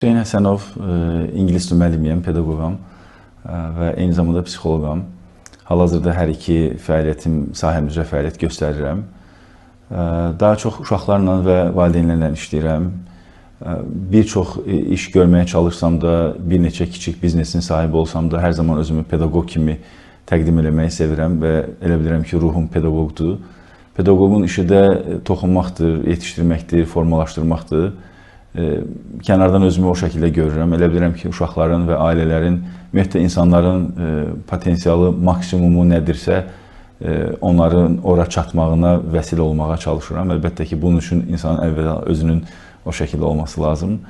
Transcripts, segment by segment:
Hüseyn Həsənov, İngilis dil müəllimiyəm, pedaqoqam və eyni zamanda psixoloqam. Hal-hazırda hər iki fəaliyyətim sahəm üzrə fəaliyyət göstərirəm. Daha çox uşaqlarla və valideynlərlə işləyirəm. Bir çox iş görməyə çalışsam da, bir neçə kiçik biznesin sahibi olsam da, hər zaman özümü pedaqoq kimi təqdim eləməyi sevirəm və elə bilirəm ki, ruhum pedaqoqdur. Pedaqoqun işi də toxunmaqdır, yetişdirməkdir, formalaşdırmaqdır. Kənardan özümü o şəkildə görürəm. Elə bilirəm ki, uşaqların və ailələrin, ümumiyyətlə insanların potensialı maksimumu nədirsə, onların ora çatmağına vəsilə olmağa çalışıram. Əlbəttə ki, bunun üçün insanın əvvəla özünün o şəkildə olması lazım.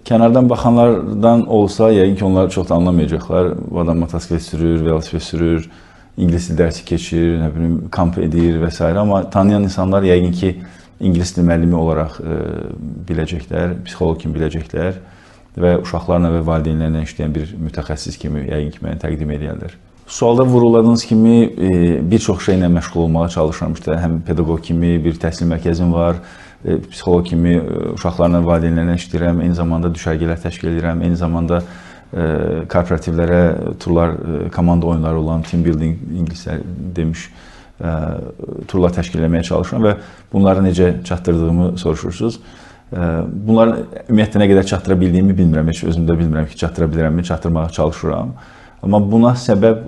Kənardan baxanlardan olsa, yəqin ki, onlar çox da anlamayacaqlar. Bu adam motosiklet sürür, velosiped sürür, İngilis dil dərsi keçir, nə bilim, kamp edir və s. Amma tanıyan insanlar yəqin ki, İngilis dil müəllimi olaraq biləcəklər, psixoloq kimi biləcəklər və uşaqlarla və valideynlərlə işləyən bir mütəxəssis kimi yəqin ki, məni təqdim edərlər. Sualda vurguladığınız kimi bir çox şeylə məşğul olmağa çalışıram. İşte, həm pedaqoq kimi bir təhsil mərkəzim var, psixoloq kimi uşaqlarla, valideynlərlə işləyirəm, eyni zamanda düşərgələr təşkil edirəm, eyni zamanda korporativlərə, turlar, komanda oyunları olan team building ingilislər demiş, turlar təşkil etməyə çalışıram və bunları necə çatdırdığımı soruşursunuz. Bunları ümumiyyətlə nə qədər çatdıra bildiyimi bilmirəm, heç özümdə bilmirəm ki, çatdıra bilirəmmi, çatdırmağa çalışıram. Amma buna səbəb,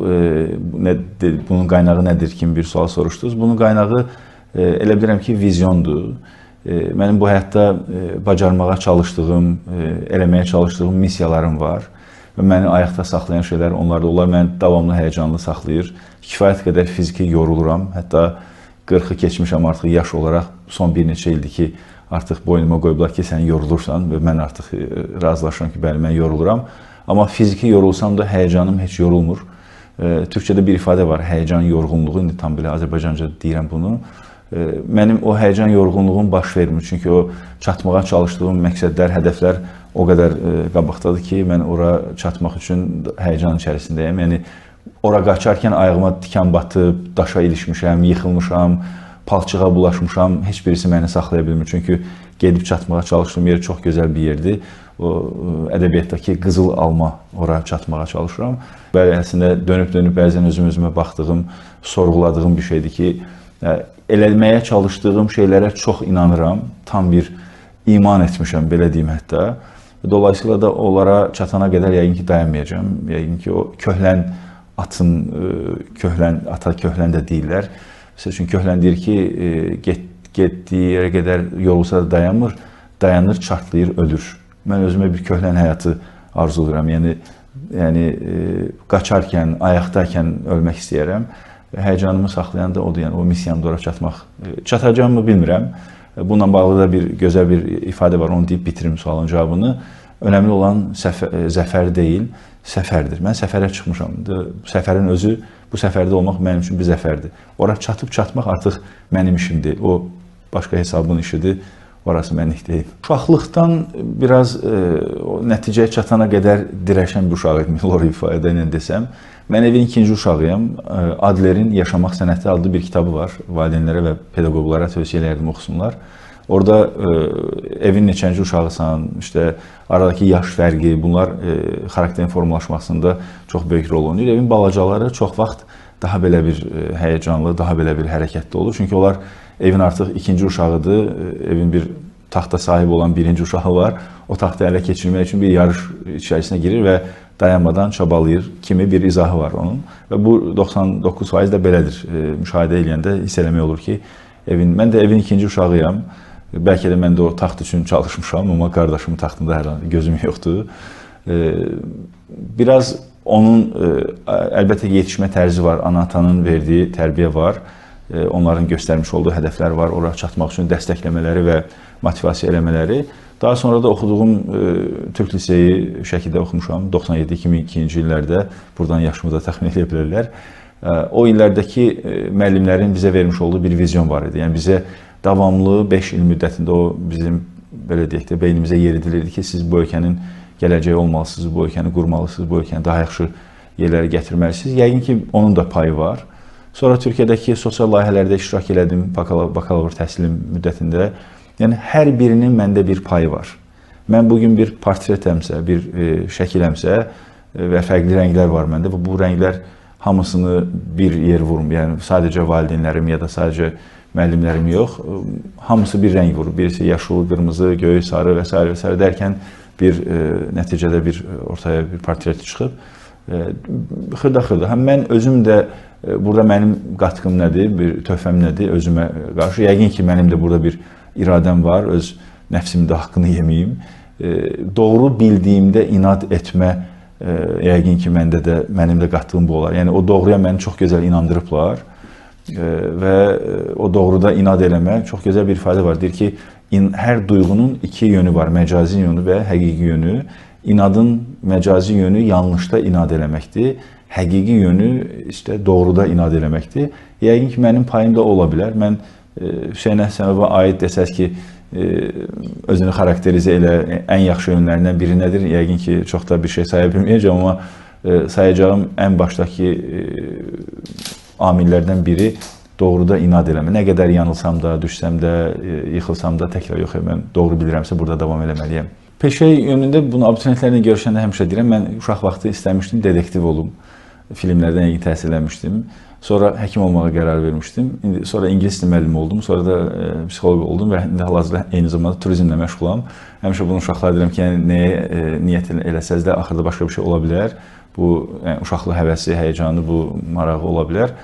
bunun qaynağı nədir kimi bir sual soruşdunuz. Bunun qaynağı elə bilirəm ki, vizyondur. Mənim bu həyatda bacarmağa çalışdığım, eləməyə çalışdığım missiyalarım var. Və məni ayaqda saxlayan şeylər onlarda onlar məni davamlı həyəcanlı saxlayır. Kifayət qədər fiziki yoruluram. Hətta 40-ı keçmişəm artıq yaş olaraq son bir neçə ildir ki, artıq boynuma qoyublar ki, sən yorulursan və mən artıq razılaşıram ki, bəli, mən yoruluram. Amma fiziki yorulsam da həyəcanım heç yorulmur. Türkçədə bir ifadə var, həyəcan yorğunluğu, indi tam belə Azərbaycanca deyirəm bunu. Mənim o həyəcan yorğunluğum baş vermir. Çünki o çatmağa çalışdığım məqsədlər, hədəflər o qədər qabaqdadır ki, mən ora çatmaq üçün həyəcan içərisindəyəm. Yəni, ora qaçarkən ayağıma tikan batıb, daşa ilişmişəm, yıxılmışam, palçığa bulaşmışam, heç birisi məni saxlaya bilmir. Çünki gedib çatmağa çalışdığım yer çox gözəl bir yerdir. O ədəbiyyatdakı qızıl alma, ora çatmağa çalışıram. Bəli, əslində dönüb-dönüb bəzən özümə baxdığım, sorğuladığım bir şeydir ki, eləməyə çalışdığım şeylərə çox inanıram, tam bir iman etmişəm, belə deyim hətta. Dolayısıyla da onlara çatana qədər yəqin ki, dayanmayacağım. Yəqin ki, o köhlən atın, ata köhlən də deyirlər. Məsəl üçün, köhlən deyir ki, getdiyi yerə qədər yorulsa da dayanmır, dayanır, çartlayır, ölür. Mən özümə bir köhlən həyatı arzulayıram. Yəni, qaçarkən, ayaqdayken ölmək istəyərəm. Həyəcanımı saxlayan da odur, yəni o missiyamda ora çatmaq. Çatacağımı bilmirəm. Bununla bağlı da bir gözəl bir ifadə var, onu deyib bitirim sualın cavabını. Önəmli olan zəfər deyil, səfərdir. Mən səfərə çıxmışam. Səfərin özü, bu səfərdə olmaq mənim üçün bir zəfərdir. Ora çatıb-çatmaq artıq mənim işimdir. O, başqa hesabın işidir. Orası mənlik deyil. Uşaqlıqdan biraz nəticəyə çatana qədər dirəşən bir uşaq idim, Lori ifadə ilə desəm. Mən evin ikinci uşağıyam. Adlerin Yaşamaq Sənəti adlı bir kitabı var. Valideynlərə və pedaqoqlara tövsiyə edirdim oxusunlar. Orada evin neçənci uşağısan, işte aradakı yaş fərqi, bunlar xarakterin formalaşmasında çox böyük rol oynayır. Evin balacaları çox vaxt daha belə bir həyəcanlı, daha belə bir hərəkətli olur. Çünki onlar evin artıq ikinci uşağıdır, evin bir taxta sahib olan birinci uşağı var. O taxtı ələ keçirmək üçün bir yarış içərisinə girir və dayanmadan çabalayır kimi bir izahı var onun. Və bu 99% də belədir. Müşahidə edəndə hiss eləmək olur ki, mən də evin ikinci uşağıyam. Bəlkə də mən də o taxt üçün çalışmışam, amma qardaşımın taxtında hər an gözüm yoxdur. Biraz onun əlbəttə yetişmə tərzi var, ana-atanın verdiyi tərbiyə var. Onların göstərmiş olduğu hədəflər var, ora çatmaq üçün dəstəkləmələri və motivasiya eləmələri. Daha sonra da oxuduğum Türk liseyi Şəkidə oxumuşam, 97-2002-ci illərdə, buradan yaşımı da təxmin edə bilərlər. O illərdəki müəllimlərin bizə vermiş olduğu bir vizyon var idi. Yəni bizə davamlı 5 il müddətində o bizim, belə deyək də, beynimizə yeridilirdi ki, siz bu ölkənin gələcəyi olmalısınız, bu ölkəni qurmalısınız, bu ölkəni daha yaxşı yerlərə gətirməlisiniz. Yəqin ki, onun da payı var. Sonra Türkiyədəki sosial layihələrdə iştirak elədim, bakalavr təhsilim müddətində. Yəni, hər birinin məndə bir payı var. mən bugün bir portretəmsə, bir şəkiləmsə və fərqli rənglər var məndə və bu rənglər hamısını bir yer vurum. Yəni sadəcə valideynlərim ya da sadəcə müəllimlərim yox, hamısı bir rəng vurur. Birisi yaşıl, qırmızı, göy, sarı və s. dərkən bir nəticədə bir ortaya bir portret çıxıb. Xırda-xırda. Həm mən özüm də burada mənim qatqım nədir, bir töhfəm nədir özümə qarşı? Yəqin ki, mənim də burada bir iradəm var, öz nəfsimin də haqqını yeməyim. Doğru bildiyimdə inad etmə, yəqin ki, mənim də qatdığım bu olar. Yəni, o doğruya məni çox gözəl inandırıblar və o doğruda inad eləmə çox gözəl bir ifadə var. Deyir ki, hər duyğunun iki yönü var, məcazi yönü və həqiqi yönü. İnadın məcazi yönü yanlışda inad eləməkdir. Həqiqi yönü işte doğruda inad eləməkdir. Yəqin ki, mənim payım da ola bilər. Mən Hüseyn Əhsənov'a aid desəz ki, özünü xarakterizə elə ən yaxşı yönlərindən biri nədir? Yəqin ki, çox da bir şey saya bilməyəcəm, amma sayacağım ən başdakı amillərdən biri doğruda inad eləmə. Nə qədər yanılsam da, düşsəm də, yıxılsam da təkrar yox, mən doğru bilirəmsə burada davam eləməliyəm. Peşə yönündə bunu abituriyentlərlə görüşəndə həmişə deyirəm, mən uşaq vaxtı istəmişdim, dedektiv olum. Filmlərdən yəqin təhsilləmişdim. Sonra həkim olmağa qərar vermişdim. Sonra ingilis dili müəllimi oldum, sonra da psixoloq oldum və indi hal-hazırda eyni zamanda turizmlə məşğulam. Həmişə bunu uşaqlara deyirəm ki, yəni nəyə niyyət eləsəz də axırda başqa bir şey ola bilər. Bu yəni, uşaqlı həvəsi, həyəcanı, bu marağı ola bilər.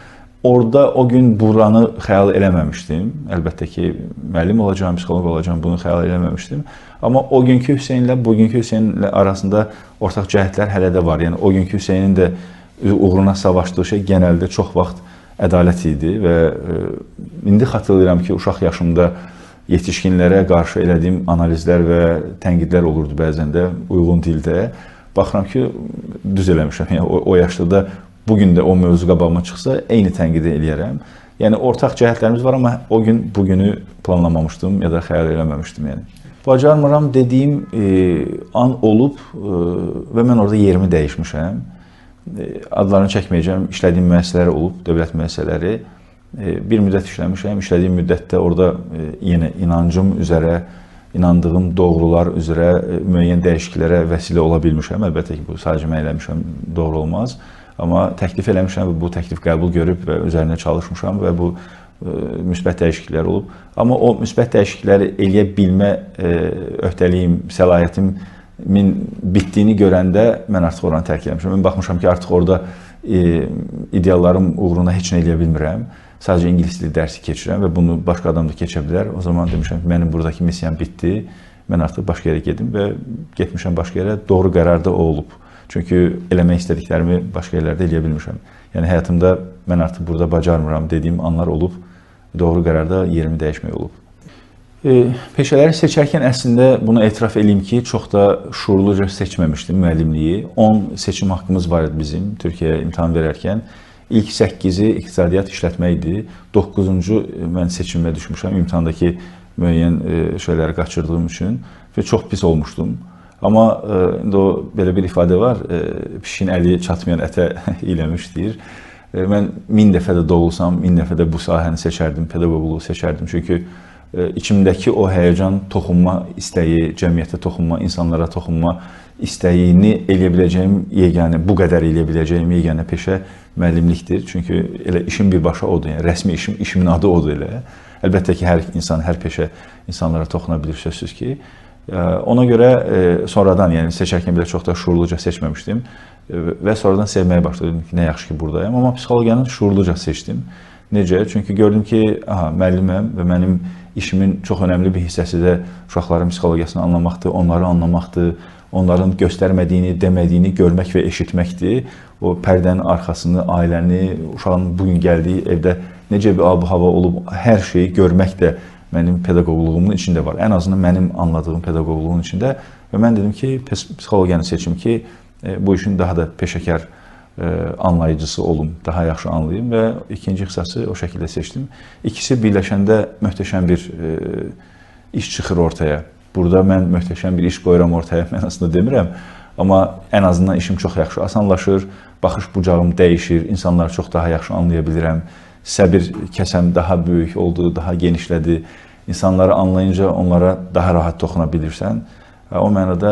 Orada o gün buranı xəyal eləməmişdim. Əlbəttə ki, müəllim olacağam, psixoloq olacağam, bunu xəyal eləməmişdim. Amma o günkü Hüseynlə bugünkü Hüseynlə arasında ortaq cəhətlər hələ də var. Yəni o günkü Hüseynin də uğruna savaşdığı şey genəldə çox vaxt ədalət idi və indi xatırlayıram ki, uşaq yaşımda yetişkinlərə qarşı elədiyim analizlər və tənqidlər olurdu bəzən də uyğun dildə. Baxıram ki, düz eləmişəm. Yəni o yaşda da bugün də o mövzu qabağıma çıxsa eyni tənqidi eləyərəm. Yəni ortaq cəhətlərimiz var, amma o gün bugünü planlamamışdım ya da xəyal eləməmişdim yəni. Bacarmıram dediyim an olub və mən orada yerimi dəyişmişəm. Adlarını çəkməyəcəm, işlədiyim müəssisələr olub, dövlət müəssisələri. Bir müddət işləmişəm, işlədiyim müddətdə orada yenə inancım üzrə, inandığım doğrular üzrə müəyyən dəyişikliklərə vəsilə ola bilmişəm. Əlbəttə ki, bu sadəcə mən eləmişəm, doğru olmaz. Amma təklif eləmişəm və bu təklif qəbul görüb və üzərində çalışmışam və bu müsbət dəyişikliklər olub. Amma o müsbət dəyişiklikləri eləyə bilmə öhdəliyim, səlahiyyətimin bitdiyini görəndə mən artıq oranı tərk eləmişəm. Mən baxmışam ki, artıq orada ideallarım uğruna heç nə eləyə bilmirəm. Sadəcə ingilis dili dərsi keçirəm və bunu başqa adam da keçə bilər. O zaman demişəm ki, mənim buradakı missiyam bitdi. Mən artıq başqa yerə gedim və getmişəm başqa yerə. Doğru qərar da o olub. Çünki eləmək istədiklərimi başqa yerlərdə eləyə bilmişəm. Yəni həyatımda mən artıq burada bacarmıram dediyim anlar olub. Doğru qərarda yerimi dəyişmək olub. Peşələri seçərkən əslində bunu etiraf edeyim ki, çox da şuurluca seçməmişdim müəllimliyi. 10 seçim haqqımız var idi bizim Türkiyəyə imtahan verərkən. İlk 8-i iqtisadiyyat işlətmə idi. 9-cu mən seçimə düşmüşəm imtahandakı müəyyən şeyləri qaçırdığım üçün və çox pis olmuşdum. Amma indi o belə bir ifadə var, pişiyin əli çatmayan ətə eləmiş deyir. Mən 1000 dəfə də doğulsam, 1000 dəfə də bu sahəni seçərdim, pedaqoqluğu seçərdim. Çünki içimdəki o həyəcan, toxunma istəyi, cəmiyyətə toxunma, insanlara toxunma istəyini eləyə biləcəyim yeganə, bu qədər eləyə biləcəyim yeganə peşə müəllimlikdir. Çünki elə işim birbaşa odur, yəni rəsmi işimin adı odur elə. Əlbəttə ki, hər insan, hər peşə insanlara toxuna bilir, sözsüz ki. Ona görə sonradan, yəni seçərkən belə çox da şuurluca seçməmişdim və sonradan sevməyə başladım ki, nə yaxşı ki, buradayım. Amma psixologiyanı şuurluca seçdim. Necə? Çünki gördüm ki, müəlliməm və mənim işimin çox önəmli bir hissəsi də uşaqların psixologiyasını anlamaqdır, onları anlamaqdır, onların göstərmədiyini, demədiyini görmək və eşitməkdir. O pərdənin arxasını, ailəni, uşağın bugün gəldiyi evdə necə bir ab-hava olub, hər şeyi görmək də mənim pedaqoqluğumun içində var. Ən azından mənim anladığım pedaqoqluğun içində. Və mən dedim ki, psixologiyanı seçim ki, bu işin daha da peşəkar anlayıcısı olum, daha yaxşı anlayayım və ikinci ixtisası o şəkildə seçdim. İkisi birləşəndə möhtəşəm bir iş çıxır ortaya. Burada mən möhtəşəm bir iş qoyuram ortaya, mən aslında demirəm. Amma ən azından işim çox yaxşı asanlaşır, baxış bucağım dəyişir, insanları çox daha yaxşı anlaya bilirəm. Səbir kəsəm daha böyük oldu, daha genişlədi. İnsanları anlayınca onlara daha rahat toxuna bilirsən. O mənada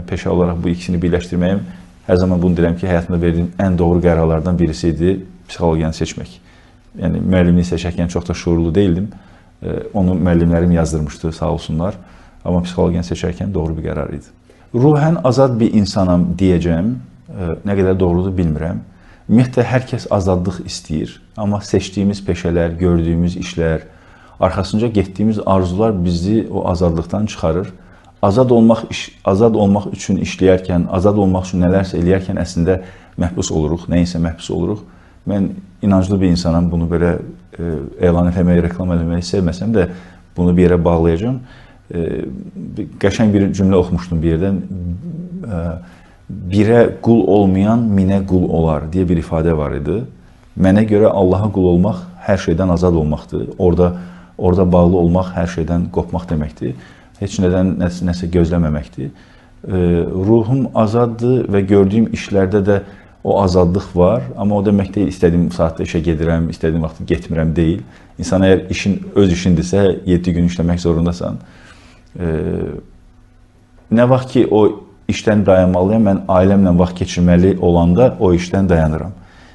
peşə olaraq bu ikisini birləşdirməyim hər zaman bunu deyirəm ki, həyatımda verdiyim ən doğru qərarlardan birisi idi psixologiyanı seçmək. Yəni müəllimliyi seçərkən çox da şuurlu deyildim. Onu müəllimlərim yazdırmışdı, sağ olsunlar. Amma psixologiyanı seçərkən doğru bir qərar idi. Ruhən azad bir insanam deyəcəm. Nə qədər doğrudur bilmirəm. Ümumiyyətlə, hər kəs azadlıq istəyir. Amma seçdiyimiz peşələr, gördüyümüz işlər, arxasınca getdiyimiz arzular bizi o azadlıqdan çıxarır. Azad olmaq üçün işləyərkən, azad olmaq üçün nələrsə eləyərkən əslində məhbus oluruq, nəyinsə məhbus oluruq. Mən inanclı bir insanam, bunu belə elan etməyi, reklam etməyi sevməsəm də bunu bir yerə bağlayacağım. Qəşəng bir cümlə oxumuşdum bir yerdən. Birə qul olmayan minə qul olar deyə bir ifadə var idi. Mənə görə Allaha qul olmaq hər şeydən azad olmaqdır. Orada bağlı olmaq hər şeydən qopmaq deməkdir. Heç nədən nəsə gözləməməkdir. Ruhum azaddır və gördüyüm işlərdə də o azadlıq var. Amma o demək deyil, istədiyim saatda işə gedirəm, istədiyim vaxtda getmirəm deyil. İnsan əgər öz işindirsə, 7 gün işləmək zorundasan. Nə vaxt ki, o işdən dayanmalıyam, mən ailəmlə vaxt keçirməli olanda o işdən dayanıram.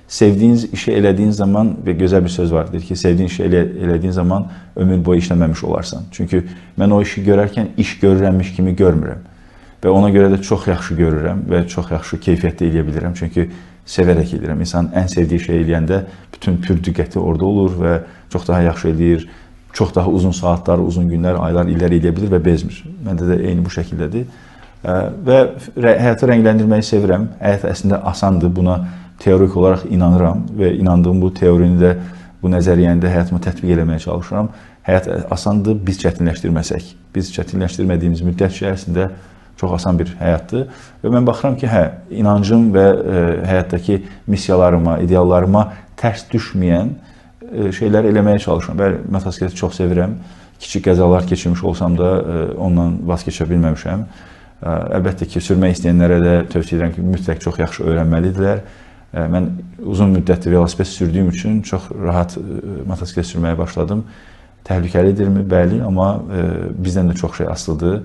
Sevdiyiniz işi elədiyin zaman, və gözəl bir söz vardır ki, sevdiyin işi elədiyin zaman ömür boyu işləməmiş olarsan. Çünki mən o işi görərkən iş görürəmmiş kimi görmürəm. Və ona görə də çox yaxşı görürəm və çox yaxşı keyfiyyətdə eləyə bilirəm. Çünki sevərək edirəm. İnsan ən sevdiyi şey eləyəndə bütün pür diqqəti orada olur və çox daha yaxşı eləyir. Çox daha uzun saatlar, uzun günlər, aylar, illər eləyə bilir və bezmir. Məndə də eyni bu şəkildədir. Və həyatı rəngləndirməyi sevirəm. Həyat əslində asandır, buna teorik olaraq inanıram və inandığım bu teorini də, bu nəzəriyyəni də həyatıma tətbiq eləməyə çalışıram. Həyat asandır, biz çətinləşdirməsək. Biz çətinləşdirmədiyimiz müddət içərisində çox asan bir həyatdır. Və mən baxıram ki, inancım və həyatdakı missiyalarıma, ideallarıma tərs düşməyən şeylər eləməyə çalışıram. Bəli, motosikleti çox sevirəm. Kiçik qəzalar keçirmiş olsam da ondan vaz keçə bilməmişəm. Əlbəttə ki, sürmək istəyənlərə də tövsiyə edirəm ki, mütləq çox yaxşı öyrənməlidirlər. Mən uzun müddətli velosiped sürdüyüm üçün çox rahat motosiklet sürməyə başladım. Təhlükəlidirmi? Bəli, amma bizdən də çox şey asılıdır.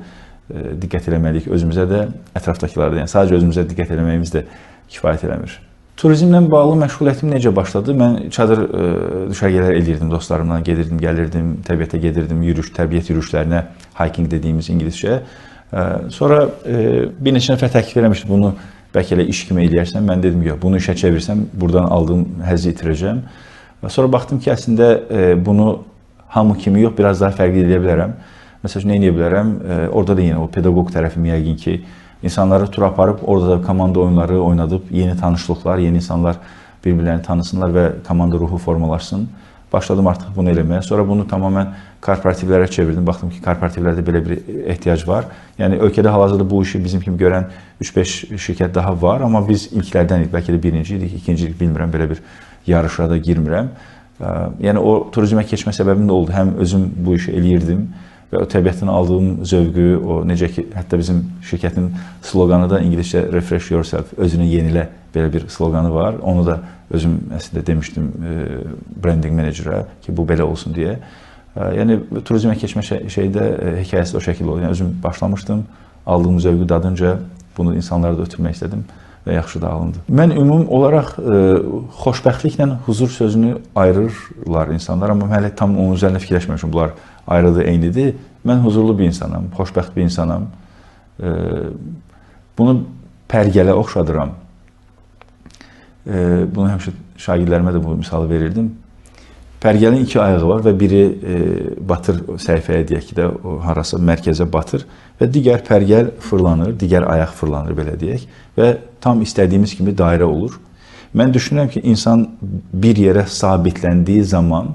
Diqqət eləməliyik özümüzə də, ətrafdakılara da. Yəni, sadəcə özümüzə diqqət eləməyimiz də kifayət eləmir. Turizmlə bağlı məşğuliyyətim necə başladı? Mən çadır düşərgələr eləyirdim dostlarımla, gedirdim, gəlirdim, təbiətə gedirdim, təbiət yürüyüşlərinə, hiking dediyimiz ingiliscə. Sonra bir neçə nəfər təklif eləmişdi, bunu bəlkə elə iş kimi eləyərsən. Mən dedim, yox, bunu işə çevirsəm, buradan aldığım həzzi itirəcəm. Sonra baxdım ki, əslində bunu hamı kimi yox, biraz daha fərqli edə bilərəm. Məsələn, nə edə bilərəm? Orada da yenə o pedaqoq tərəfim yəqin ki, insanları tura aparıb, orada da komanda oyunları oynadıb, yeni tanışlıqlar, yeni insanlar bir-birlərini tanısınlar və komanda ruhu formalaşsın. Başladım artıq bunu eləməyə. Sonra bunu tamamən korporativlərə çevirdim. Baxdım ki, korporativlərdə belə bir ehtiyac var. Yəni, ölkədə hal-hazırda bu işi bizim kimi görən 3-5 şirkət daha var. Amma biz ilklərdən idik. Bəlkə də birinci idik, ikinci idik, bilmirəm. Belə bir yarışa da girmirəm. Yəni, o turizmə keçmə səbəbim də oldu. Həm özüm bu işi eləyirdim və o təbiətdən aldığım zövqü, o necə ki, hətta bizim şirkətin sloqanı da İngiliscə refresh yourself, özünü yenilə belə bir sloqanı var. Onu da özüm əslində demişdim branding menecerə ki, bu belə olsun deyə. Yəni, turizmə keçmə şeydə hekayəsi o şəkildə oldu. Yəni, özüm başlamışdım, aldığım zövqü dadınca bunu insanlara da ötürmək istədim və yaxşı da alındı. Mən ümumi olaraq xoşbəxtliklə huzur sözünü ayırırlar insanlar, amma hələ tam onun üzərində fikirləşməmişim. Bunlar ayrıdır, eynidir. Mən huzurlu bir insanam, xoşbəxt bir insanam. Bunu pərgələ oxşadıram. Bunu həmişə şagirdlərimə də bu misalı verirdim. Pərgəlin 2 ayağı var və biri batır səhifəyə deyək ki də, harasa mərkəzə batır və digər pərgəl fırlanır, digər ayaq fırlanır belə deyək və tam istədiyimiz kimi dairə olur. Mən düşünürəm ki, insan bir yerə sabitləndiyi zaman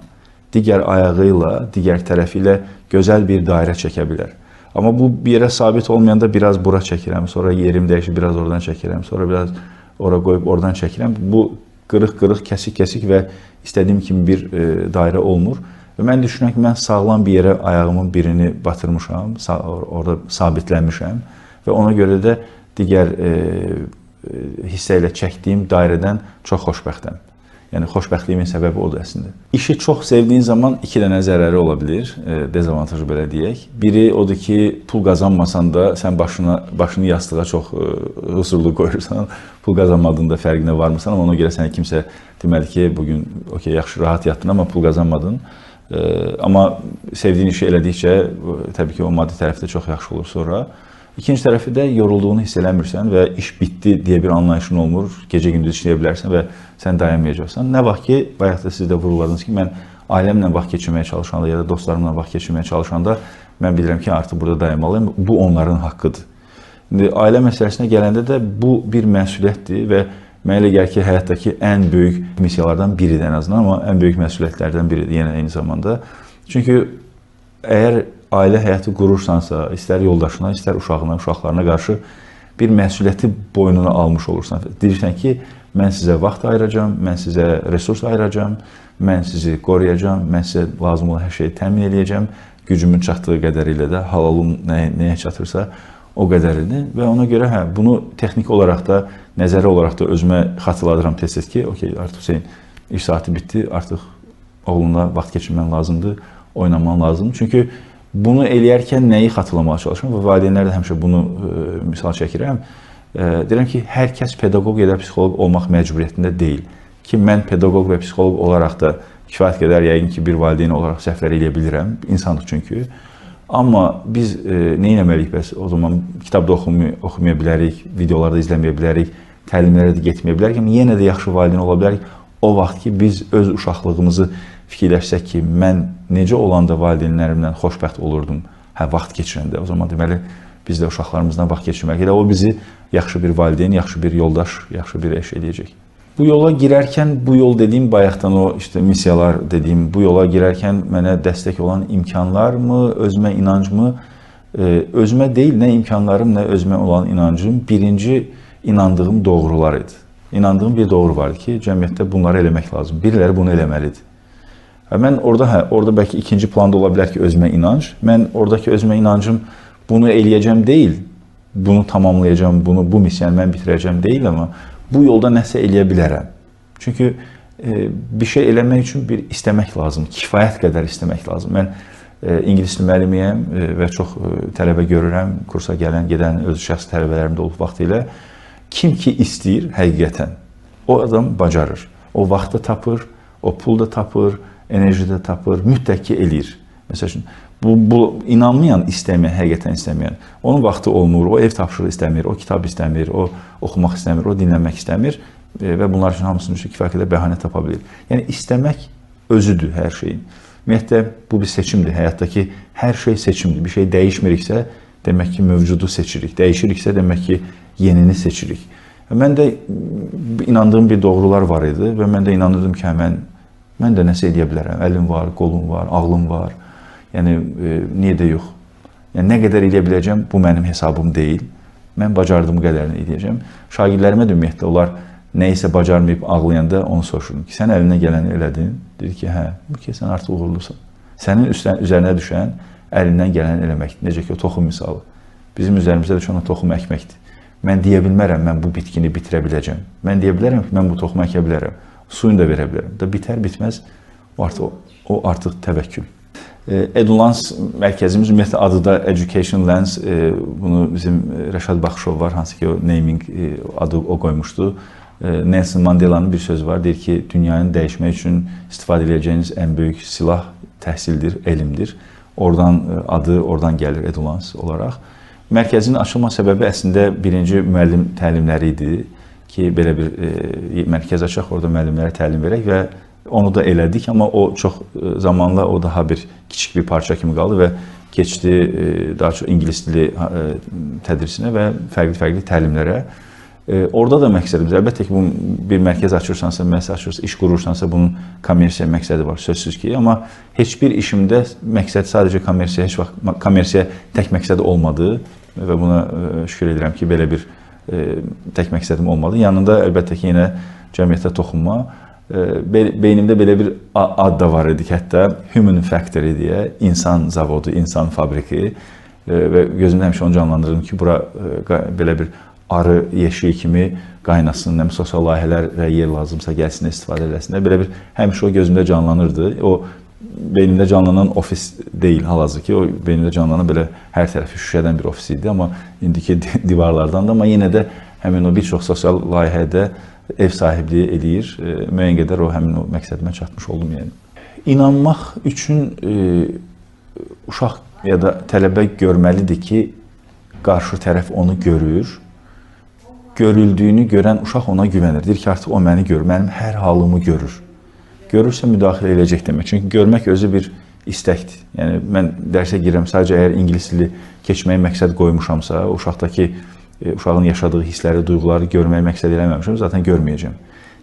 digər ayağı ilə, digər tərəfi ilə gözəl bir dairə çəkə bilər. Amma bu bir yerə sabit olmayanda biraz bura çəkirəm, sonra yerim dəyişir, biraz oradan çəkirəm, sonra biraz ora qoyub oradan çəkirəm. Bu qırıq-qırıq, kəsik-kəsik və istədiyim kimi bir dairə olmur. Və mən düşünürəm ki, mən sağlam bir yerə ayağımın birini batırmışam, orada sabitlənmişəm və ona görə də digər hissə ilə çəkdiyim dairədən çox xoşbəxtəm. Yəni xoşbəxtliyimin səbəbi odur əslində. İşi çox sevdiyin zaman iki dənə zərəri ola bilər, dezavantajı belə deyək. Biri odur ki, pul qazanmasan da sən başını yastığa çox hüsurlu qoyursan, pul qazanmadığında fərqinə varmısan, amma ona görə sənə kimsə deməli ki, bugün okey, yaxşı, rahat yatdın, amma pul qazanmadın. Amma sevdiyin işi elədikcə, təbii ki, o maddi tərəfdə çox yaxşı olur sonra. İkinci tərəfi də yorulduğunu hiss eləmirsən və iş bitdi deyə bir anlayışın olmur. Gecə-gündüz işləyə bilərsən və sən dayanmayacaqsan. Nə vaxt ki, bayaq da siz də vurguladınız ki, mən ailəmlə vaxt keçirməyə çalışanda ya da dostlarımla vaxt keçirməyə çalışanda mən bilirəm ki, artıq burada dayanmalıyım. Bu onların haqqıdır. İndi ailə məsələsinə gələndə də bu bir məsuliyyətdir və mənə elə gəlir ki, həyatdakı ən böyük missiyalardan biridir ən azından, amma ən böyük məsuliyyətlərdən biridir yenə eyni zamanda. Çünki əgər ailə həyatı qurursansa, istər yoldaşına, istər uşağına, uşaqlarına qarşı bir məsuliyyəti boynuna almış olursan. Deyirsən ki, mən sizə vaxt ayıracağam, mən sizə resurs ayıracağam, mən sizi qoruyacağam, mən sizə lazım olan hər şeyi təmin edəcəm, gücümün çatdığı qədərilə də halalım nəyə çatırsa o qədərini və ona görə bunu texniki olaraq da, nəzəri olaraq da özümə xatırladıram tez-tez ki, okey, artıq Hüseyn, iş saati bitdi, artıq oğlunla vaxt keçirmən lazımdır, oynaman lazımdır. Çünki bunu eləyərkən nəyi xatırlamağa çalışıram və valideynlər də həmişə bunu misal çəkirəm. Deyirəm ki, hər kəs pedaqoq ya da psixoloq olmaq məcburiyyətində deyil. Ki, mən pedaqoq və psixoloq olaraq da kifayət qədər yəqin ki, bir valideyn olaraq səhvlər eləyə bilirəm, insanlıq çünki. Amma biz nə etməliyik bəs? O zaman kitabda oxumaya bilərik, videolarda izləməyə bilərik, təlimlərə də getməyə bilərik, amma yenə də yaxşı valideyn ola bilərik. O vaxt ki, biz öz uşaqlığımızı fikirləşsək ki, mən necə olanda valideynlərimlə xoşbəxt olurdum, vaxt keçirəndə. O zaman deməli, biz də uşaqlarımızdan vaxt keçirmək. Elə o bizi yaxşı bir valideyn, yaxşı bir yoldaş, yaxşı bir eş eləyəcək. Bu yola girərkən, bu yol dediyim, bayaqdan o missiyalar dediyim, bu yola girərkən mənə dəstək olan imkanlarmı, özümə inancımı, özümə deyil, nə imkanlarım, nə özümə olan inancım, birinci inandığım doğrular idi. İnandığım bir doğru vardı ki, cəmiyyətdə bunları eləmək lazım. Biriləri bunu eləməlidir. Mən orada bəlkə ikinci planda ola bilər ki, özümə inanc. Mən oradakı özümə inancım bunu eləyəcəm deyil, bunu tamamlayacağım, bu missiyanı mən bitirəcəm deyil, amma bu yolda nəsə eləyə bilərəm. Çünki bir şey eləmək üçün bir istəmək lazım, kifayət qədər istəmək lazım. Mən ingilis dili müəllimiyəm və çox tələbə görürəm, kursa gedən öz şəxsi tələbələrimdə olub vaxt ilə. Kim ki istəyir həqiqətən, o adam bacarır. O vaxtı tapır, o pul da tapır, enerji də tapır, mütləq ki eləyir. Məsəl üçün, bu inanmayan, istəməyən, həqiqətən istəməyən, onun vaxtı olmur, o ev tapşırığı istəmir, o kitab istəmir, o oxumaq istəmir, o dinləmək istəmir və bunlar üçün hamısının üçün kifayət qədər bəhanə tapa bilir. Yəni, istəmək özüdür hər şeyin. Ümumiyyətlə, bu bir seçimdir. Həyatdakı hər şey seçimdir. Bir şey dəyişmiriksə, demək ki, mövcudu seçirik. Dəyişiriksə, demək ki, yenini seçirik. Mən də inandığım bir doğrular var idi və mən də inanırdım ki, mən də nəsə edə bilərəm. Əlim var, qolum var, ağlım var. Yəni, niyə də yox? Yəni, nə qədər edə biləcəm, bu mənim hesabım deyil. Mən bacardığım qədərini edəcəm. Şagirdlərimə də ümumiyyətlə, onlar nə isə bacarmayıb ağlayanda onu soruşurum ki, sən əlinə gələni elədin. Dedi ki, hə, bu ki, sən artıq uğurlusan. Sənin üzərinə düşən əlindən gələni eləməkdir. Necə ki, o toxum misalı. Bizim üzərimizdə düşən o toxum əkməkdir. Mən deyə bilmərəm, mən bu bitkini bitirə biləcəm. Mən deyə bilərəm ki, mən bu toxumu əkə bilərəm. Suyunu da verə bilərəm. Da bitər, bitməz, o artıq təvəkkül. EduLens mərkəzimiz, ümumiyyətlə adı da Education Lens. Bunu bizim Rəşad Baxışov var, hansı ki o naming adı o qoymuşdu. Nelson Mandela'nın bir sözü var, deyir ki, dünyanı dəyişmək üçün istifadə edəcəyiniz ən böyük silah təhsildir, elmdir. Oradan gəlir EduLens olaraq. Mərkəzin açılma səbəbi əslində birinci müəllim təlimləri idi ki, belə bir mərkəz açaq, orada müəllimlərə təlim verək və onu da elədik, amma o çox zamanla o daha bir kiçik bir parça kimi qaldı və keçdi daha çox ingilis dili tədrisinə və fərqli təlimlərə. Orada da məqsədimiz, əlbəttə ki, bir mərkəz açırsansa, müəssisə açırsansa, iş qurursansa, bunun kommersiya məqsədi var, sözsüz ki. Amma heç bir işimdə məqsəd sadəcə kommersiya, heç vaxt kommersiya tək məqsədi olmadı və buna şükür edirəm ki, belə bir tək məqsədim olmadı. Yanında əlbəttə ki, yenə cəmiyyətə toxunma. Beynimdə belə bir ad da var idi ki, hətta Human Factory deyə, insan zavodu, insan fabriki və gözümdə həmişə onu canlandırdım ki, bura belə bir arı yeşiyi kimi qaynasın, nə sosial layihələrə yer lazımsa gəlsin, istifadə eləsinlər. Belə bir həmişə o gözümdə canlanırdı. O beynimdə canlanan ofis deyil hal-hazırki. O beynimdə canlanan belə hər tərəfi şüşədən bir ofis idi, amma indiki divarlardan da. Amma yenə də həmin o bir çox sosial layihədə ev sahibliyi eləyir. Müəyyən qədər o həmin o məqsədimə çatmış oldum yəni. İnanmaq üçün uşaq ya da tələbə görməlidir ki, qarşı tərəf onu görür. Görüldüyünü görən uşaq ona güvənir. Deyir ki, artıq o məni görür, mənim hər halımı görür. Görürsə müdaxilə edəcək demək. Çünki görmək özü bir istəkdir. Yəni mən dərsə girirəm, sadəcə əgər ingilis dili keçməyi məqsəd qoymuşamsa, uşaqdakı uşağın yaşadığı hissləri, duyğuları görməyi məqsəd eləməmişəm, zaten görməyəcəm.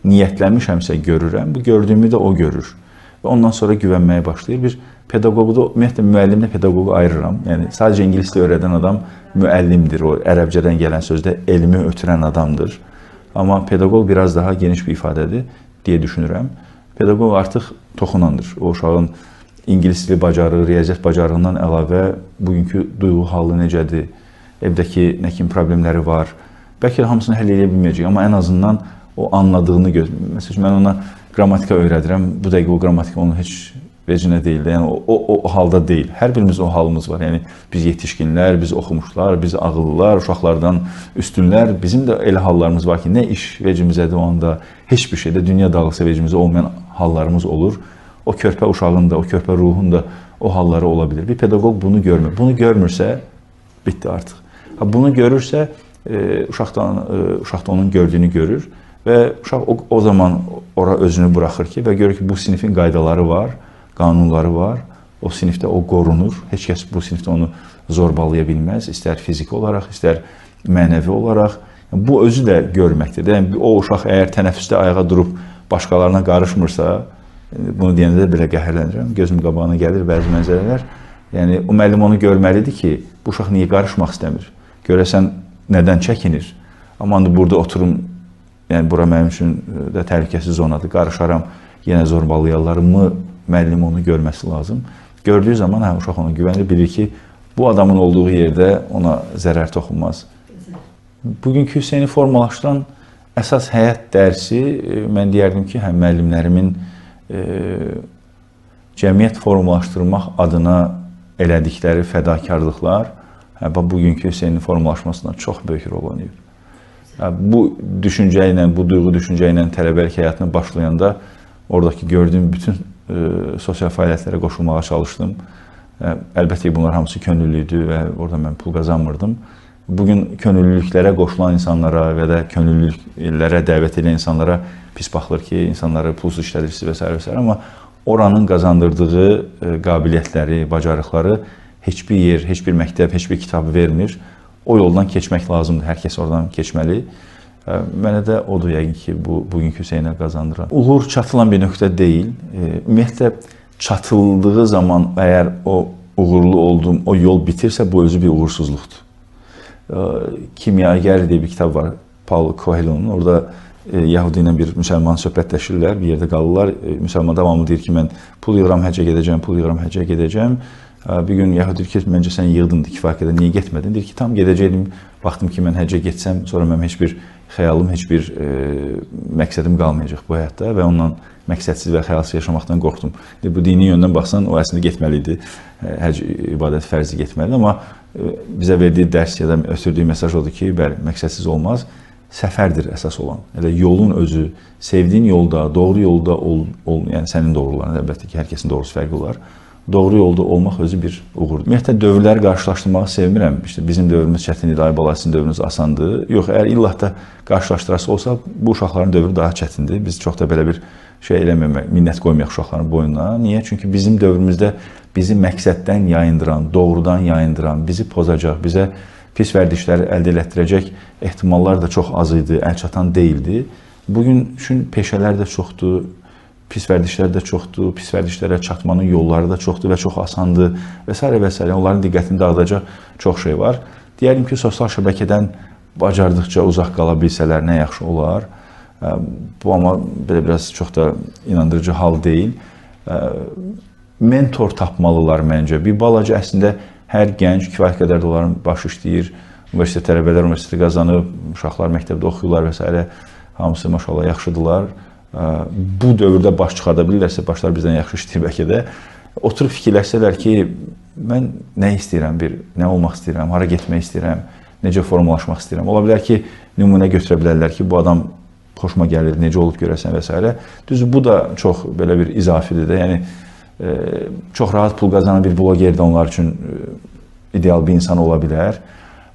Niyyətlənmişəmsə görürəm, bu gördüyümü də o görür. Və ondan sonra güvənməyə başlayır. Bir pedaqoqda, ümumiyyətlə müəllimlə pedaqoqu ayırıram. Yəni sadəcə ingilis dili öyrədən adam müəllimdir. O ərəbcədən gələn sözdə elmi ötürən adamdır. Amma pedaqoq biraz daha geniş bir ifadədir deyə düşünürəm. Pedaqoq artıq toxunandır. O uşağın ingilis dili bacarığı, riyaziyyat bacarığından əlavə bugünkü duyğu halı necədir, evdəki nə kimi problemləri var. Bəlkə də hamısını həll edə bilməyəcək, amma ən azından o anladığını gözləyir. Məsələn, mən ona qrammatika öyrədirəm. Bu dəqiqə o qrammatika onun heç vecinə deyil. Yəni o halda deyil. Hər birimiz o halımız var. Yəni biz yetişkinlər, biz oxumuşlar, biz ağıllılar, uşaqlardan üstünlər. Bizim də elə hallarımız var ki, nə iş vecimizədir o anda, heç bir şeydə dünya dalğısı vecimizə olmayan hallarımız olur. O körpə uşağın da, o körpə ruhun da o halları ola bilir. Bir pedaqoq bunu görmür. Bunu görmürsə bitdi artıq. Bunu görürsə uşaq da onun gördüyünü görür və uşaq o zaman ora özünü buraxır ki və görür ki, bu sinifin qaydaları var, qanunları var. O sinifdə o qorunur. Heç kəs bu sinifdə onu zorbalaya bilməz. İstər fiziki olaraq, istər mənəvi olaraq. Bu özü də görməkdir. Yəni, o uşaq əgər tənəffüsdə ayağa durub başqalarına qarışmırsa, bunu deyəndə də belə qəhrlənirəm. Gözüm qabağına gəlir bəzi mənzərələr. Yəni, o müəllim onu görməlidir ki, bu uşaq niyə qarışmaq istəmir? Görəsən, nədən çəkinir? Amma burada oturum, yəni bura mənim üçün də təhlükəsiz zonadır. Qarışaram, yenə zorbalayarlarımı müəllim onu görməsi lazım. Gördüyü zaman uşaq ona güvənir, bilir ki, bu adamın olduğu yerdə ona zərər toxunmaz. Bugünkü Hüseyni formalaşdıran əsas həyat dərsi, mən deyərdim ki, həm müəllimlərimin cəmiyyət formalaşdırmaq adına elədikləri fədakarlıqlar bugünkü Hüseynin formalaşmasına çox böyük rol oynayıb. Bu düşüncə ilə, bu duyğu düşüncə ilə tələbəlik həyatına başlayanda oradakı gördüyüm bütün sosial fəaliyyətlərə qoşulmağa çalışdım. Əlbəttə ki, bunlar hamısı könüllüydü və orada mən pul qazanmırdım. Bugün könüllülüklərə qoşulan insanlara və də könüllülüklərə dəvət edən insanlara pis baxılır ki, insanları pulsuz işlədirsiniz və s. Amma oranın qazandırdığı qabiliyyətləri, bacarıqları heç bir yer, heç bir məktəb, heç bir kitab vermir. O yoldan keçmək lazımdır. Hər kəs oradan keçməli. Mənə də odur yəqin ki, bugünkü Hüseynə qazandıran. Uğur çatılan bir nöqtə deyil. Ümumiyyətlə, çatıldığı zaman əgər o uğurlu olduğum o yol bitirsə, bu özü bir uğursuzluqdur. Kimyager deyə bir kitab var, Paulo Coelho'nun. Orada Yahudi ilə bir müsəlman söhbətləşirlər, bir yerdə qalırlar. Müsəlman davamlı deyir ki, mən pul yığıram, həccə gedəcəm, pul yığıram, həccə gedəcəm. Bir gün Yahudi deyir ki, məncə sən yığdın, kifayət qədər, niyə getmədin? Deyir ki, tam gedəcəkdim, baxdım ki, mən həccə getsəm, sonra mənim heç bir xəyalım, heç bir məqsədim qalmayacaq bu həyatda və ondan məqsədsiz və xəyalsız yaşamaqdan qorxdum. Bu dini yöndən baxsan, o əslində getməli idi, həcc ibadət fərzi getməli, amma bizə verdiyi dərs ya da ötürdüyü mesaj odur ki, bəli, məqsədsiz olmaz, səfərdir əsas olan. Elə yolun özü, sevdiyin yolda, doğru yolda yəni sənin doğrularına, əlbəttə ki, hər kəsin doğrusu fərqli olar. Doğru yolda olmaq özü bir uğurdur. Ümumiyyətlə, dövrləri qarşılaşdırmağı sevmirəm. İşte bizim dövrümüz çətindir, ay bala, sizin dövrünüz asandır. Yox, əgər illah da qarşılaşdırası olsa, bu uşaqların dövrü daha çətindir. Biz çox da belə bir şey eləməmək, minnət qoymayaq uşaqların boynuna. Niyə? Çünki bizim dövrümüzdə bizi məqsəddən yayındıran, doğrudan yayındıran, bizi pozacaq, bizə pis vərdişləri əldə elətdirəcək ehtimallar da çox az idi, əlçatan deyildi. Bugün üçün peşələr də çoxdur, pis vərdişlər də çoxdur, pis vərdişlərə çatmanın yolları da çoxdur və çox asandır və s. və s. Onların diqqətini dağıdacaq çox şey var. Deyəlim ki, sosial şəbəkədən bacardıqca uzaq qala bilsələr nə yaxşı olar. Bu amma belə biraz çox da inandırıcı hal deyil. Mentor tapmalılar məncə. Bir balaca əslində hər gənc kifayət qədər də onların başı işləyir, universitet tələbələr universiteti qazanıb, uşaqlar məktəbdə oxuyurlar və s. Hamısı maşallah yaxşıdırlar. Bu dövrdə baş çıxarda bilirlərsə, başlar bizdən yaxşı işləyir bəlkə də. Oturub fikirləşsələr ki, mən nə istəyirəm, nə olmaq istəyirəm, hara getmək istəyirəm, necə formalaşmaq istəyirəm. Ola bilər ki, nümunə götürə bilərlər ki, bu adam xoşuma gəlir, necə olub görəsən və s. Düzdür, bu da çox belə bir izafidir də. Yəni, çox rahat pul qazanan bir bloger də onlar üçün ideal bir insan ola bilər.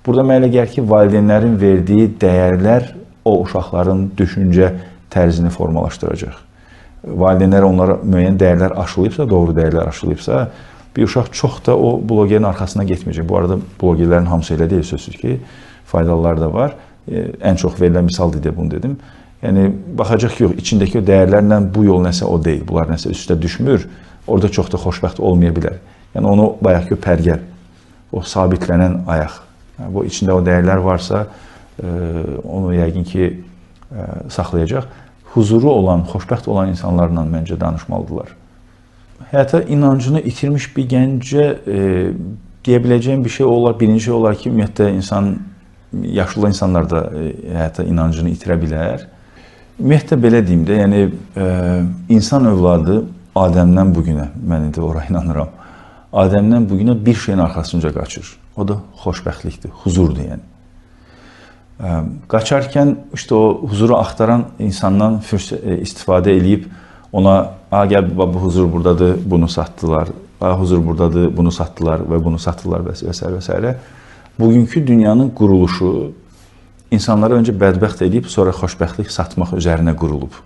Burada mənə elə gəlir ki, valideynlərin verdiyi dəyərlər o uşaqların düşüncə tərzini formalaşdıracaq. Valideynlər onlara müəyyən dəyərlər aşılayıbsa, doğru dəyərlər aşılayıbsa, bir uşaq çox da o blogerin arxasına getməyəcək. Bu arada blogerlərin hamısı elə deyil, sözsüz ki, faydalılar da var. Ən çox verilən misal deyə bunu dedim. Yəni, baxacaq ki, yox, içindəki o dəyərlərlə bu yol nəsə o deyil, bunlar nəsə üstə düşmür, orada çox da xoşbəxt olmaya bilər. Yəni, onu bayaq ki, pərgər, o sabitlənən ayaq, bu içində o dəyərlər varsa, onu yəqin ki, saxlayacaq. Huzuru olan, xoşbəxt olan insanlarla məncə danışmalıdırlar. Həyata inancını itirmiş bir gəncə deyə biləcəyim bir şey olar, birinci şey olar ki, ümumiyyətlə yaşlı insanlar da həyata inancını itirə bilər. Ümumiyyətlə belə deyim də, yəni insan övladı Adəmdən bugünə, mən indi ora inanıram, Adəmdən bugünə bir şeyin arxasınca qaçır. O da xoşbəxtlikdir, huzurdur yəni. Qaçarkən işte o huzuru axtaran insandan istifadə edib ona gəl bu huzur buradadır, bunu satdılar, huzur buradadır, bunu satdılar və bunu satdılar və s. Bugünkü dünyanın quruluşu insanları öncə bədbəxt edib, sonra xoşbəxtlik satmaq üzərinə qurulub.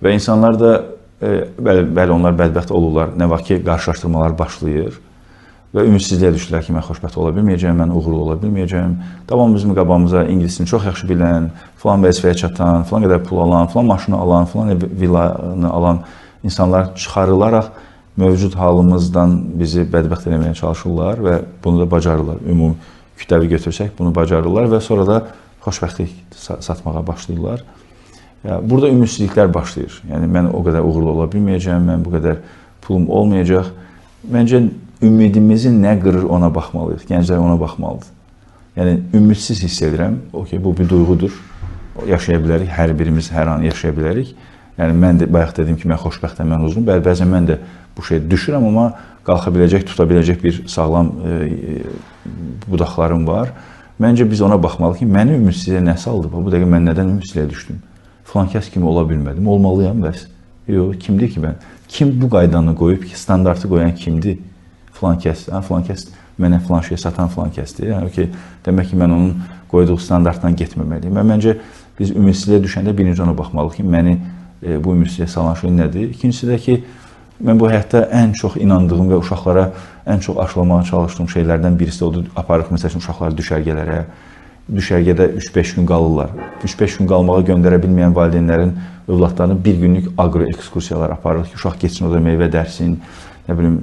Və insanlar da, bəli onlar bədbəxt olurlar, nə vaxt ki qarşılaşdırmalar başlayır. Və ümidsizliyə düşdülər ki, mən xoşbəxt ola bilməyəcəm, mən uğurlu ola bilməyəcəm. Davam bizim qabağımıza ingilisini çox yaxşı bilən, filan vəzifəyə çatan, filan qədər pul alan, filan maşını alan, filan villanı alan insanlar çıxarılaraq mövcud halımızdan bizi bədbəxt eləməyə çalışırlar və bunu da bacarırlar. Ümumi kütləvi götürsək bunu bacarırlar və sonra da xoşbəxtlik satmağa başlayırlar. Burada ümidsizliklər başlayır. Yəni, mən o qədər uğurlu ola bilməyəcəm, mən bu qədər pulum olmayacaq. Məncə, ümidimizi nə qırır ona baxmalıyıq, gənclər ona baxmalıdır. Yəni, ümidsiz hiss edirəm, bu bir duyğudur, yaşaya bilərik, hər birimiz hər an yaşaya bilərik. Yəni, mən də bayaq dedim ki, mən xoşbəxtəm, mən uzun, bəzən mən də bu şeyə düşürəm, amma qalxa biləcək, tuta biləcək bir sağlam budaqlarım var. Məncə, biz ona baxmalıyıq ki, məni ümidsizliyə nə saldı? Bu dəqiqə mən nədən ümidsizliyə düşdüm? Filan kəs kimi ola bilmədim, olmalıyam bəs. Yox, kimdir ki mən? Kim bu qaydanı qoyub ki, standartı qoyan kimdir? Filan kəs mənə filan şey satan filan kəsdir. Yəni, demək ki, mən onun qoyduğu standartdan getməməliyim. Məncə, biz ümidsizliyə düşəndə birinci ona baxmalıyıq ki, məni bu ümidsizliyə salan şey nədir? İkincisi də ki, mən bu həyatda ən çox inandığım və uşaqlara ən çox aşılamağa çalışdığım şeylərdən birisi odur. Aparıq, məsəl üçün, uşaqları düşərgələrə. Düşərgədə 3-5 gün qalırlar. 3-5 gün qalmağa göndərə bilməyən valideynlərin övladlarını bir günlük agro ekskursiyalar aparırıq ki, uşaq geçsin, o da meyvə dərsin, nə bilim,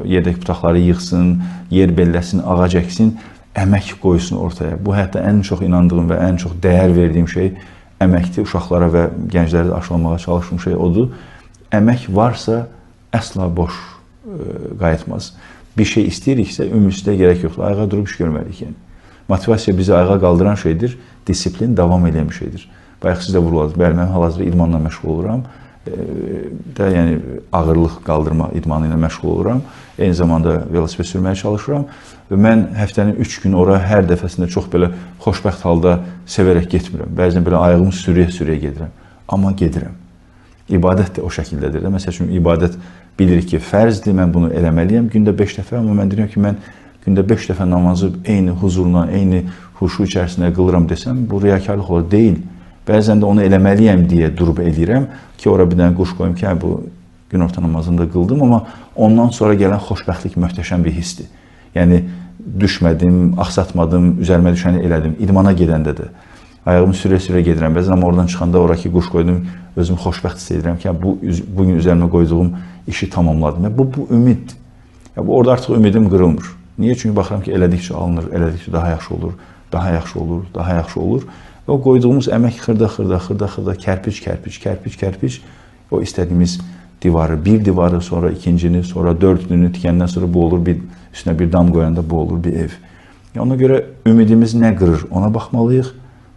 yerdəki butaqları yığsın, yer belləsin, ağac əksin, əmək qoysun ortaya. Bu həyatda ən çox inandığım və ən çox dəyər verdiyim şey əməkdir. Uşaqlara və gəncləri də aşılamağa çalışdığım şey odur. Əmək varsa əsla boş qayıtmaz. Bir şey istəyiriksə, ümidsizliyə gerək yoxdur. Ayağa durub iş görməliyik yəni. Motivasiya bizi ayağa qaldıran şeydir, disiplin davam edən bir şeydir. Bayaq siz də vurguladınız, bəli, mən hal-hazırda idmanla məşğul oluram. Yəni ağırlıq qaldırma idmanı ilə məşğul oluram. Eyni zamanda velosiped sürməyə çalışıram. Və mən həftənin 3 gün ora hər dəfəsində çox belə xoşbəxt halda sevərək getmirəm. Bəzən belə ayağımı sürüyə-sürüyə gedirəm. Amma gedirəm. İbadət də o şəkildədir. Məsəl üçün, ibadət bilirik ki, fərzdir, mən bunu eləməliyəm gündə 5 dəfə, amma mən deyirəm ki, mən gündə 5 dəfə namazı eyni huzurla, eyni huşu içərisində qılıram desəm, bu riyakarlıq olur, deyil. Bəzən də onu eləməliyəm deyə durub eləyirəm ki, ora bir dənə quş qoyum ki, bu günorta namazını da qıldım, amma ondan sonra gələn xoşbəxtlik möhtəşəm bir hissdir. Yəni, düşmədim, axsatmadım, üzərimə düşəni elədim. İdmana gedəndə də ayağımı sürə-sürə gedirəm. Bəzən amma oradan çıxanda oradakı quş qoydum, özümü xoşbəxt hiss edirəm ki, bugün üzərimə qoyduğum işi tamamladım. Bu ümiddir. Orada artıq ümidim qırılmır. Niyə? Çünki baxıram ki, elədikcə alınır, elədikcə daha yaxşı olur, daha yaxşı olur, daha yaxşı olur. Və o qoyduğumuz əmək xırda, kərpiç, o istədiyimiz divarı, bir divarı, sonra ikincini, sonra dördünü tikəndən sonra bu olur, üstünə bir dam qoyanda bu olur bir ev. Ona görə ümidimiz nə qırır, ona baxmalıyıq.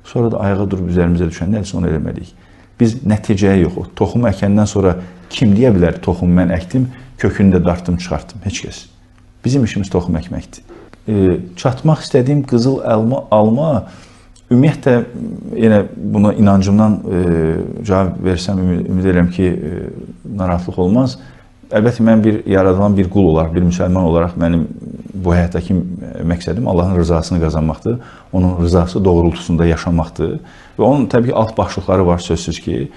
Sonra da ayağa durub üzərimizə düşən nədirsə onu eləməliyik. Biz nəticəyə yox, o toxum əkəndən sonra kim deyə bilər, toxum mən əkdim, kökünü də dartdım, çıxartdım, heç kəs. Bizim işimiz toxum əkməkdir. Çatmaq istədiyim qızıl alma, ümumiyyətlə, yenə buna inancımdan cavab versəm, ümid edirəm ki, narahatlıq olmaz. Əlbəttə, mən bir yaradılan bir qul olaraq, bir müsəlman olaraq mənim bu həyatdakı məqsədim Allahın rızasını qazanmaqdır, onun rızası doğrultusunda yaşamaqdır. Və onun təbii ki, alt başlıqları var, sözsüz ki,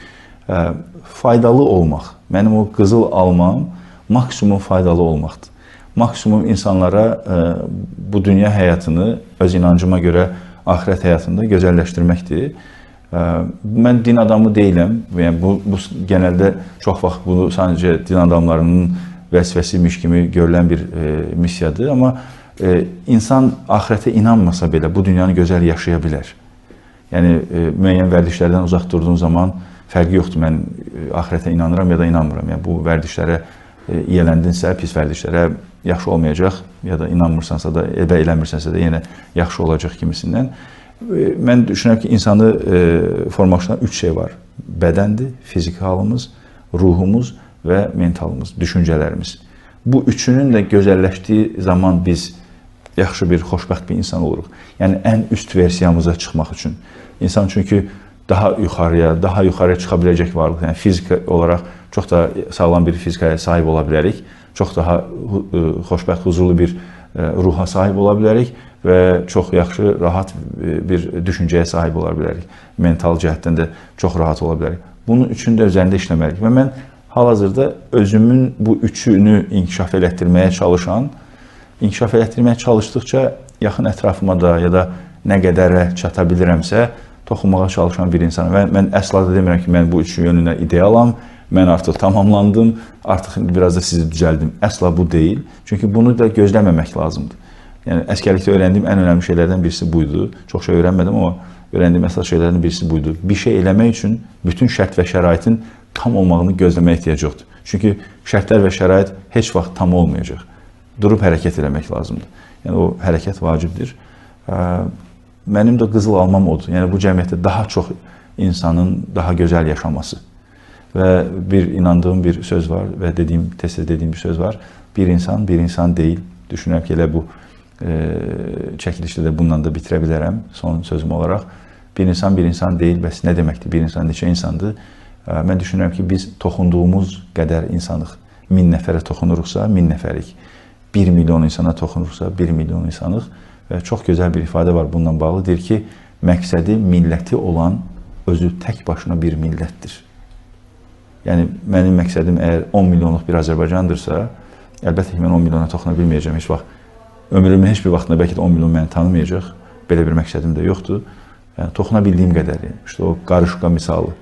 faydalı olmaq. Mənim o qızıl almam maksimum faydalı olmaqdır. Maksimum insanlara bu dünya həyatını öz inancıma görə axirət həyatında gözəlləşdirməkdir. Mən din adamı deyiləm. Yəni, bu genəldə çox vaxt bunu sadəcə din adamlarının vəzifəsiymiş kimi görülən bir missiyadır. Amma insan axirətə inanmasa belə bu dünyanı gözəl yaşaya bilər. Yəni, müəyyən vərdişlərdən uzaq durduğun zaman fərqi yoxdur. Mən axirətə inanıram ya da inanmıram. Yəni, bu vərdişlərə yiyələndinsə, pis vərdişlərə yaxşı olmayacaq ya da inanmırsansa da, eləmirsənsə də yenə yaxşı olacaq kimisindən. Mən düşünürəm ki, insanı formalaşdıran 3 şey var. Bədəndir, fiziki halımız, ruhumuz və mentalımız, düşüncələrimiz. Bu üçünün də gözəlləşdiyi zaman biz yaxşı bir, xoşbəxt bir insan oluruq. Yəni, ən üst versiyamıza çıxmaq üçün. İnsan çünki daha yuxarıya çıxa biləcək varlıq. Yəni, fiziki olaraq çox da sağlam bir fizikaya sahib ola bilərik. Çox daha xoşbəxt, huzurlu bir ruha sahib ola bilərik və çox yaxşı, rahat bir düşüncəyə sahib ola bilərik. Mental cəhətdən də çox rahat ola bilərik. Bunun üçün də üzərində işləməliyik. Və mən hal-hazırda özümün bu üçünü inkişaf elətdirməyə çalışdıqca yaxın ətrafıma da ya da nə qədərə çata bilirəmsə, toxunmağa çalışan bir insanım. Və mən əsla da demirəm ki, mən bu üç yönünə idealam, mən artıq tamamlandım, artıq biraz da sizi düzəldim. Əsla bu deyil. Çünki bunu da gözləməmək lazımdır. Yəni, əskərlikdə öyrəndiyim ən önəmli şeylərdən birisi buydu. Çox şey öyrənmədim, amma öyrəndiyim əsas şeylərdən birisi buydu. Bir şey eləmək üçün bütün şərt və şəraitin tam olmağını gözləməyə ehtiyac yoxdur. Çünki şərtlər və şərait heç vaxt tam olmayacaq. Durub hərəkət eləmək lazımdır. Yəni, o hərəkət vacibdir. Mənim də qızıl almam odur. Yəni, bu cəmiyyətdə daha çox insanın daha gözəl yaşaması. Və bir inandığım bir söz var və tez-tez dediyim bir söz var. Bir insan deyil. Düşünürəm ki, elə bu çəkilişdə də bununla da bitirə bilərəm son sözüm olaraq. Bir insan deyil, bəs nə deməkdir? Bir insan neçə insandır? Mən düşünürəm ki, biz toxunduğumuz qədər insanıq. 1000 nəfərə toxunuruqsa, 1000 nəfərik. 1 milyon insana toxunuruqsa, 1 milyon insanıq. Və çox gözəl bir ifadə var bununla bağlı. Deyir ki, məqsədi milləti olan özü tək başına bir millətdir. Yəni, mənim məqsədim əgər 10 milyonluq bir Azərbaycandırsa, əlbəttə ki, mən 10 milyona toxuna bilməyəcəm heç vaxt. Ömrümün heç bir vaxtında bəlkə də 10 milyon məni tanımayacaq. Belə bir məqsədim də yoxdur. Yəni, toxuna bildiyim qədəri. İşte o qarışqa misalı.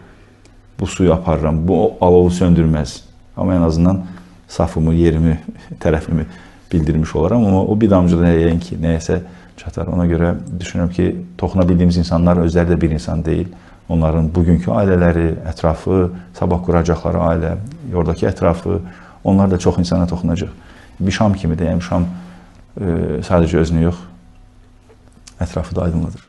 Bu suyu aparıram, bu alovu söndürməz. Amma ən azından safımı, yerimi, tərəfimi bildirmiş olaram. Amma o bir damcı da yəqin ki, nəyəsə çatar. Ona görə düşünürəm ki, toxuna bildiyimiz insanlar özləri də bir insan deyil. Onların bugünkü ailələri, ətrafı, sabah quracaqları ailə, oradakı ətrafı, onlar da çox insana toxunacaq. Bir şam kimidir, yəni şam sadəcə özünü yox, ətrafı da aydınladır.